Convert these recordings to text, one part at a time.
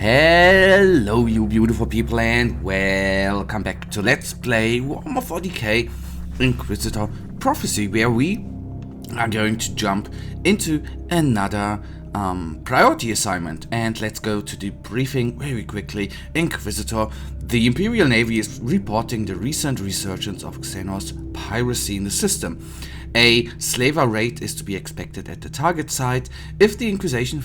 Hello you beautiful people and welcome back to Let's Play Warhammer 40k Inquisitor Prophecy, where we are going to jump into another priority assignment. And let's go to the briefing very quickly. Inquisitor, the Imperial Navy is reporting the recent resurgence of Xenos piracy in the system. A slaver raid is to be expected at the target site. If the Inquisition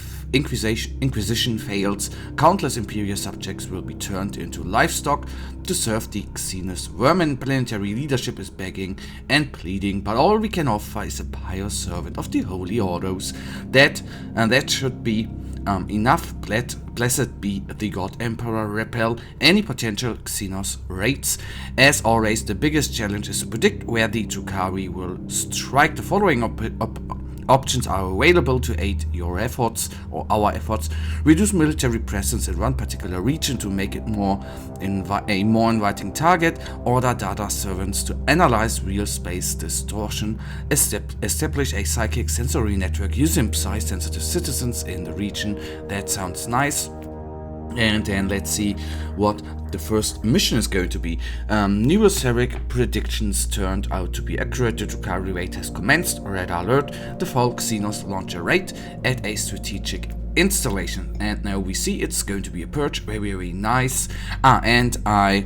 fails, countless Imperial subjects will be turned into livestock to serve the Xenos vermin. Planetary leadership is begging and pleading, but all we can offer is a pious servant of the Holy Orders. That should be enough. Blessed be the God Emperor. Repel any potential Xenos raids. As always, the biggest challenge is to predict where the Drukhari will strike. The following options are available to aid your efforts, or our efforts. Reduce military presence in one particular region to make it a more inviting target. Order data servants to analyze real space distortion. Establish a psychic sensory network using psi-sensitive citizens in the region. That sounds nice. And then let's see what the first mission is going to be. Neurospheric predictions turned out to be accurate. The Drukhari raid has commenced. Red alert. The fall Xenos launch a raid at a strategic installation. And now we see it's going to be a purge. Very nice. And I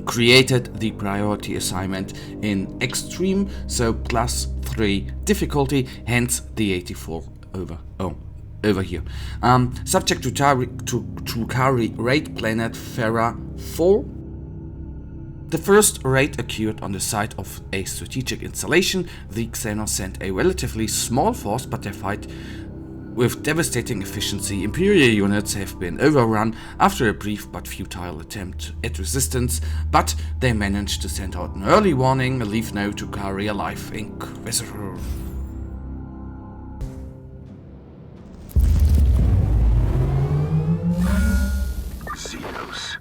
created the priority assignment in extreme, so +3 difficulty, hence the 84 over here. Subject to Drukhari raid planet Ferra 4. The first raid occurred on the site of a strategic installation. The Xenos sent a relatively small force, but they fight with devastating efficiency. Imperial units have been overrun after a brief but futile attempt at resistance, but they managed to send out an early warning: leave no Drukhari alive, Inquisitor. Xenos,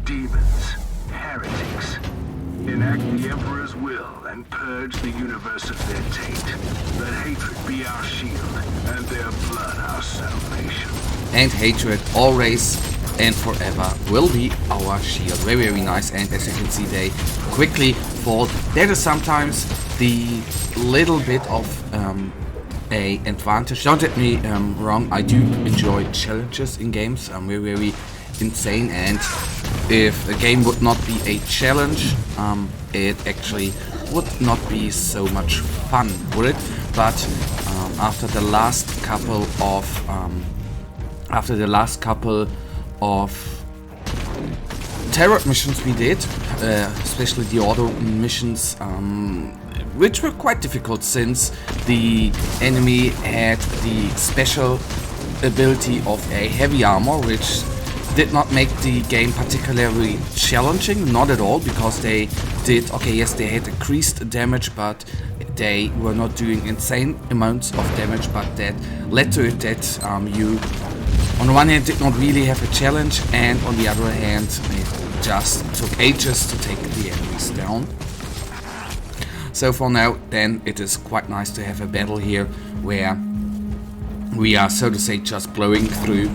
demons, heretics. Enact the Emperor's will and purge the universe of their taint. Let hatred be our shield, and their blood our salvation. And hatred always and forever will be our shield. Very nice. And as you can see, they quickly fall. That is sometimes the little bit of a advantage. Don't get me wrong, I do enjoy challenges in games. I'm very insane, and if a game would not be a challenge, it actually would not be so much fun, would it? But after the last couple of terror missions we did, especially the auto missions, which were quite difficult since the enemy had the special ability of a heavy armor, which did not make the game particularly challenging, not at all, because they did, okay, yes, they had increased damage, but they were not doing insane amounts of damage, but that led to it that you, on the one hand, did not really have a challenge, and on the other hand, it just took ages to take the enemies down. So for now, then, it is quite nice to have a battle here where we are, so to say, just blowing through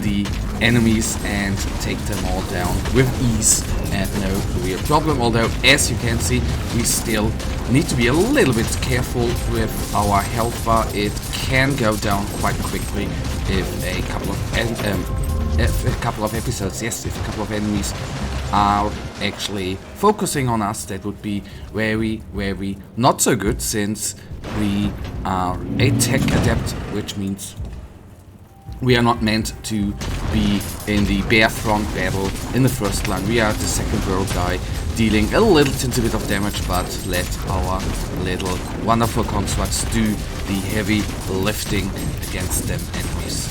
the enemies and take them all down with ease and no real problem. Although, as you can see, we still need to be a little bit careful with our health bar. It can go down quite quickly if a couple of enemies are actually focusing on us. That would be very not so good, since we are a tech adept, which means we are not meant to be in the bare front battle in the first line. We are the second row guy, dealing a little tinted bit of damage, but let our little wonderful constructs do the heavy lifting against them enemies.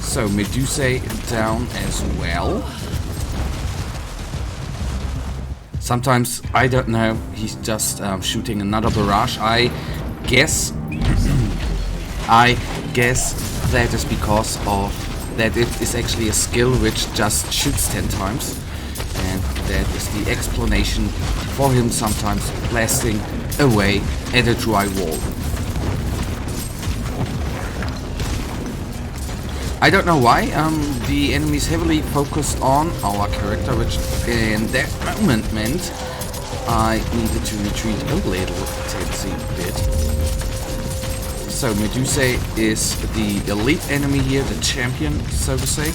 So Medusa down as well. Sometimes, I don't know, he's just shooting another barrage. I guess that is because of that it is actually a skill which just shoots 10 times, and that is the explanation for him sometimes blasting away at a dry wall. I don't know why. The enemy is heavily focused on our character, which in that moment meant I needed to retreat a little teensy bit. So Medusa is the elite enemy here, the champion, so to say.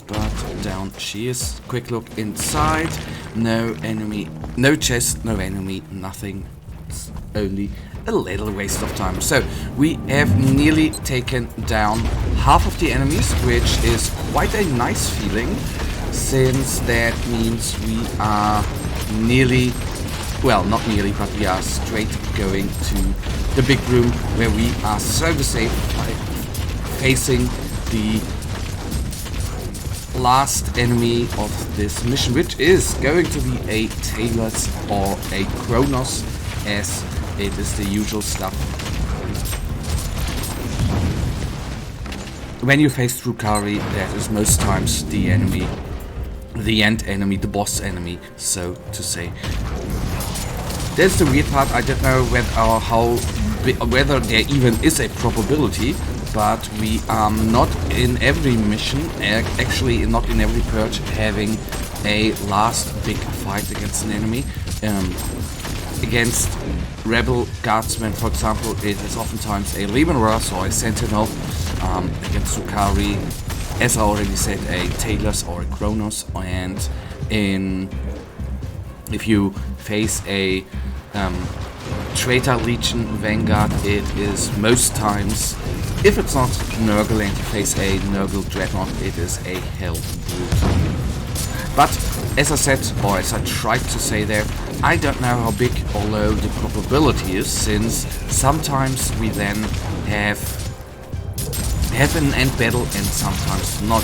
But down she is. Quick look inside. No enemy, no chest, no enemy, nothing. It's only a little waste of time. So we have nearly taken down half of the enemies, which is quite a nice feeling, since that means we are nearly, well, not nearly, but we are straight going to the big room where we are, so to say, facing the last enemy of this mission, which is going to be a Talos or a Kronos, as it is the usual stuff when you face Drukari. That is most times the enemy, the end enemy, the boss enemy, so to say. That's the weird part. I don't know whether there even is a probability, but we are not in every mission, actually not in every purge, having a last big fight against an enemy. Against Rebel Guardsmen, for example, it is oftentimes a Leman Russ or a Sentinel. Against Drukari, as I already said, a Talos or a Kronos. And if you face a Traitor Legion Vanguard, it is most times, if it's not Nurgle and you face a Nurgle Dreadnought, it is a Hell Brute. But as I said, or as I tried to say there, I don't know how big or low the probability is, since sometimes we then have an end battle and sometimes not.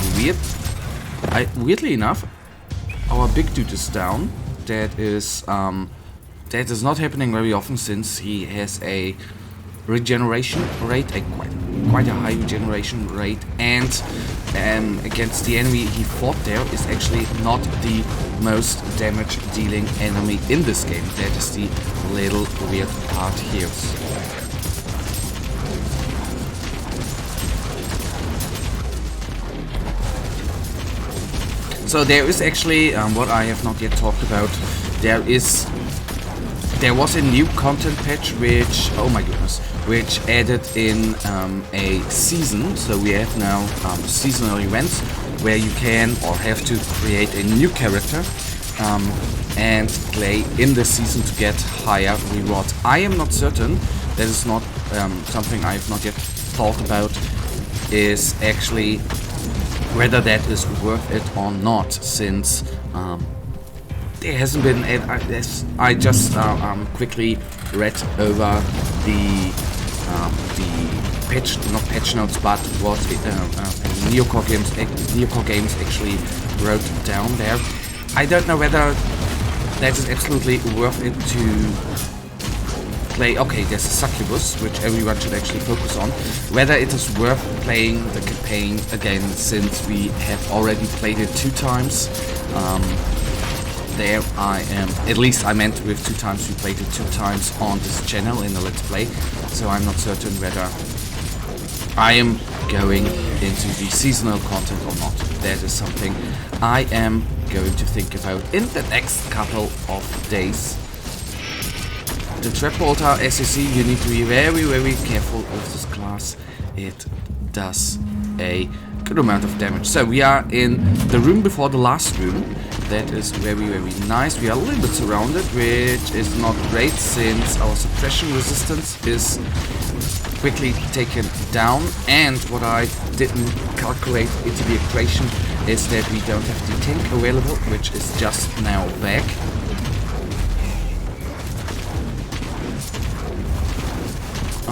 Weirdly enough, our big dude is down. That is not happening very often, since he has a regeneration rate, quite a high regeneration rate, and against the enemy he fought there is actually not the most damage dealing enemy in this game. That is the little weird part here. So there is actually, what I have not yet talked about, there was a new content patch which, oh my goodness, which added in a season. So we have now seasonal events where you can or have to create a new character and play in the season to get higher rewards. I am not certain, that is not something I have not yet thought about, is actually whether that is worth it or not, since there hasn't been. I just quickly read over the patch notes, but what Neocore Games actually wrote down there. I don't know whether that is absolutely worth it to play. Okay, there's a succubus, which everyone should actually focus on. Whether it is worth playing the campaign again, since we have already played it 2 times. There I am, at least I meant with 2 times, we played it 2 times on this channel in the Let's Play, so I'm not certain whether I am going into the seasonal content or not. That is something I am going to think about in the next couple of days. The Trap Bolter, as you see, you need to be very, very careful with this class. It does a good amount of damage. So we are in the room before the last room. That is very, very nice. We are a little bit surrounded, which is not great, since our suppression resistance is quickly taken down. And what I didn't calculate into the equation is that we don't have the tank available, which is just now back.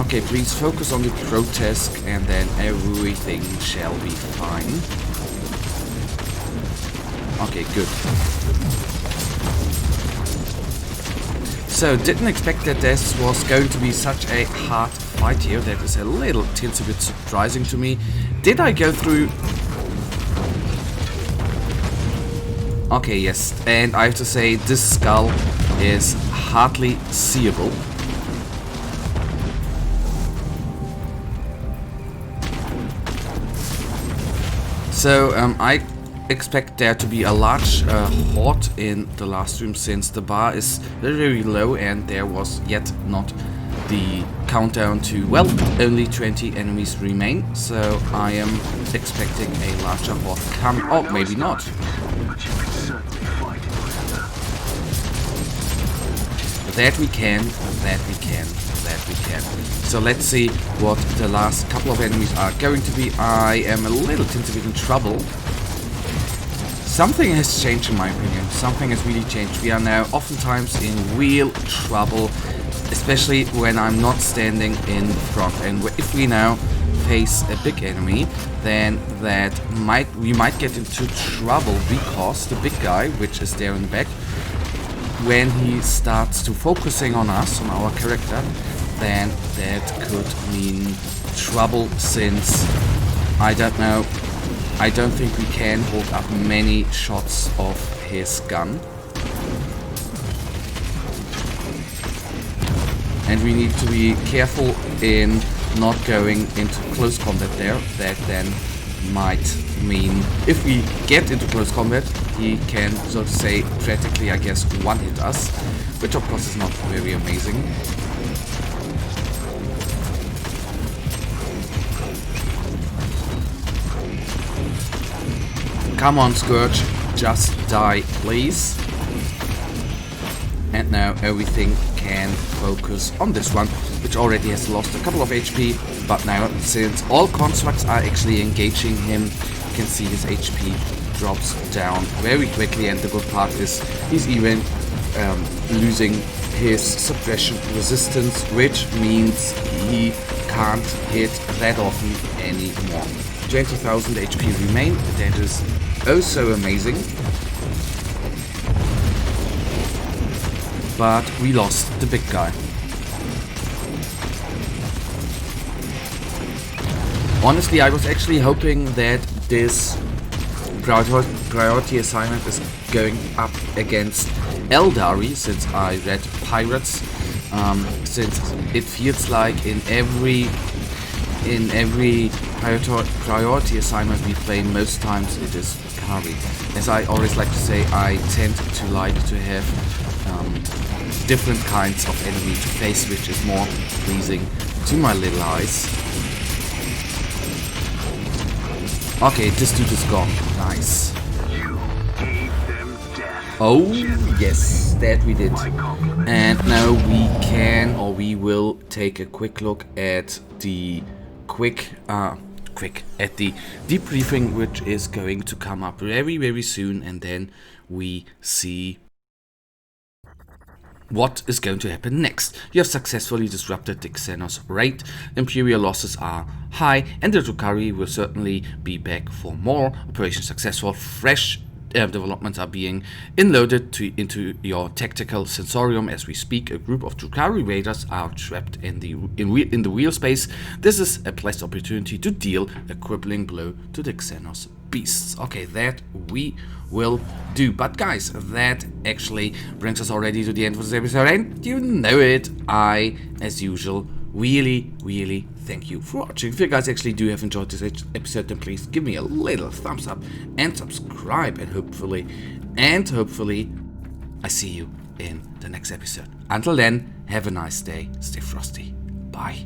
Okay, please focus on the grotesque and then everything shall be fine. Okay, good. So, didn't expect that this was going to be such a hard fight here. That is a little teensy bit surprising to me. Did I go through... Okay, yes. And I have to say, this skull is hardly seeable. So I expect there to be a large horde in the last room, since the bar is very, very low and there was yet not the countdown to, well, only 20 enemies remain. So I am expecting a larger horde come. Oh, maybe not. But you can certainly fight it together. That we can, that we can, that we can. So let's see what the last couple of enemies are going to be. I am a little bit in trouble. Something has changed in my opinion. Something has really changed. We are now oftentimes in real trouble, especially when I'm not standing in front. And if we now face a big enemy, then we might get into trouble, because the big guy, which is there in the back, when he starts to focusing on us, on our character, then that could mean trouble, since I don't know, I don't think we can hold up many shots of his gun. And we need to be careful in not going into close combat there. That then might mean, if we get into close combat, he can, so to say, practically, I guess, one-hit us, which of course is not very amazing. Come on, Scourge, just die, please. And now everything can focus on this one, which already has lost a couple of HP, but now, since all constructs are actually engaging him, you can see his HP drops down very quickly, and the good part is he's even losing his suppression resistance, which means he can't hit that often anymore. 20,000 HP remain, that is oh so amazing. But we lost the big guy. Honestly, I was actually hoping that this priority assignment is going up against Eldari, since I read Pirates, since it feels like in every priority assignment we play, most times it is Kari. As I always like to say, I tend to like to have different kinds of enemy to face, which is more pleasing to my little eyes. Okay, this dude is gone. Nice. You gave them death. Oh, yes, that we did. My compliments. And now we can, or we will take a quick look at the at the debriefing, which is going to come up very, very soon, and then we see what is going to happen next. You have successfully disrupted the Xenos raid, Imperial losses are high, and the Drukhari will certainly be back for more. Operation successful, fresh developments are being unloaded into your tactical sensorium as we speak. A group of Drukhari raiders are trapped in the real space. This is a blessed opportunity to deal a crippling blow to the Xenos beasts. Okay, that we will do. But guys, that actually brings us already to the end of this episode, and you know it, I, as usual, really thank you for watching. If you guys actually do have enjoyed this episode, then please give me a little thumbs up and subscribe, and hopefully I see you in the next episode. Until then, have a nice day, stay frosty, bye.